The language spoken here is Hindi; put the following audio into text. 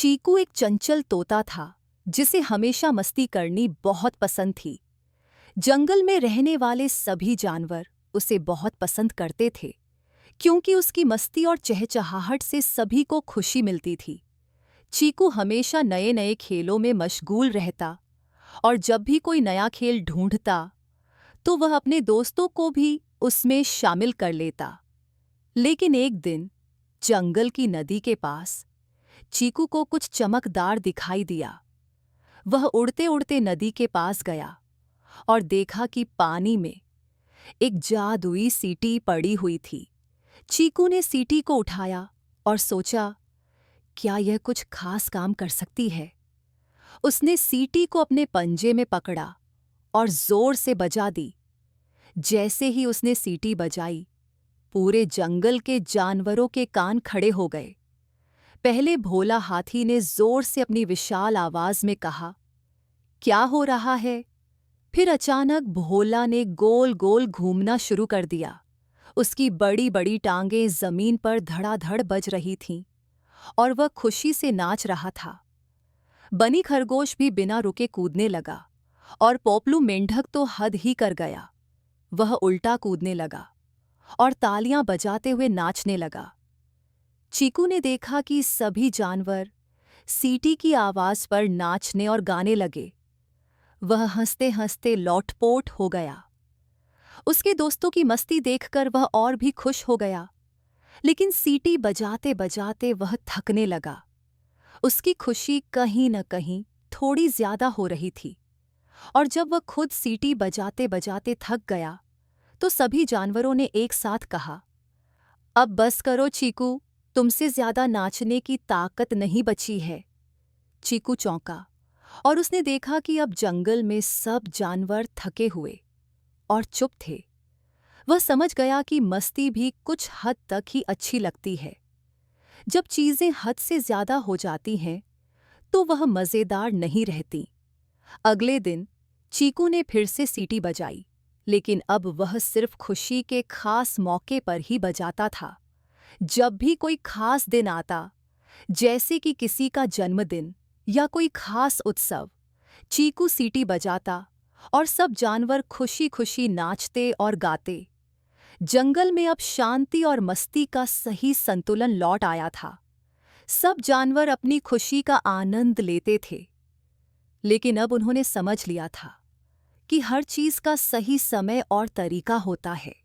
चीकू एक चंचल तोता था जिसे हमेशा मस्ती करनी बहुत पसंद थी। जंगल में रहने वाले सभी जानवर उसे बहुत पसंद करते थे क्योंकि उसकी मस्ती और चहचहाहट से सभी को खुशी मिलती थी। चीकू हमेशा नए नए खेलों में मशगूल रहता और जब भी कोई नया खेल ढूंढता तो वह अपने दोस्तों को भी उसमें शामिल कर लेता। लेकिन एक दिन जंगल की नदी के पास चीकू को कुछ चमकदार दिखाई दिया। वह उड़ते उड़ते नदी के पास गया और देखा कि पानी में एक जादुई सीटी पड़ी हुई थी। चीकू ने सीटी को उठाया और सोचा, क्या यह कुछ खास काम कर सकती है? उसने सीटी को अपने पंजे में पकड़ा और जोर से बजा दी। जैसे ही उसने सीटी बजाई, पूरे जंगल के जानवरों के कान खड़े हो गए। पहले भोला हाथी ने जोर से अपनी विशाल आवाज में कहा, क्या हो रहा है? फिर अचानक भोला ने गोल गोल घूमना शुरू कर दिया। उसकी बड़ी बड़ी टांगें जमीन पर धड़ाधड़ बज रही थीं और वह खुशी से नाच रहा था। बनी खरगोश भी बिना रुके कूदने लगा और पोपलू मेंढक तो हद ही कर गया। वह उल्टा कूदने लगा और तालियां बजाते हुए नाचने लगा। चीकू ने देखा कि सभी जानवर सीटी की आवाज पर नाचने और गाने लगे। वह हंसते हंसते लौटपोट हो गया। उसके दोस्तों की मस्ती देखकर वह और भी खुश हो गया, लेकिन सीटी बजाते बजाते वह थकने लगा। उसकी खुशी कहीं न कहीं थोड़ी ज्यादा हो रही थी और जब वह खुद सीटी बजाते बजाते थक गया तो सभी जानवरों ने एक साथ कहा, अब बस करो चीकू, तुमसे ज्यादा नाचने की ताकत नहीं बची है। चीकू चौंका और उसने देखा कि अब जंगल में सब जानवर थके हुए और चुप थे। वह समझ गया कि मस्ती भी कुछ हद तक ही अच्छी लगती है। जब चीजें हद से ज्यादा हो जाती हैं तो वह मजेदार नहीं रहती। अगले दिन चीकू ने फिर से सीटी बजाई, लेकिन अब वह सिर्फ खुशी के खास मौके पर ही बजाता था। जब भी कोई खास दिन आता, जैसे कि किसी का जन्मदिन या कोई खास उत्सव, चीकू सीटी बजाता और सब जानवर खुशी खुशी नाचते और गाते। जंगल में अब शांति और मस्ती का सही संतुलन लौट आया था। सब जानवर अपनी खुशी का आनंद लेते थे, लेकिन अब उन्होंने समझ लिया था कि हर चीज का सही समय और तरीका होता है।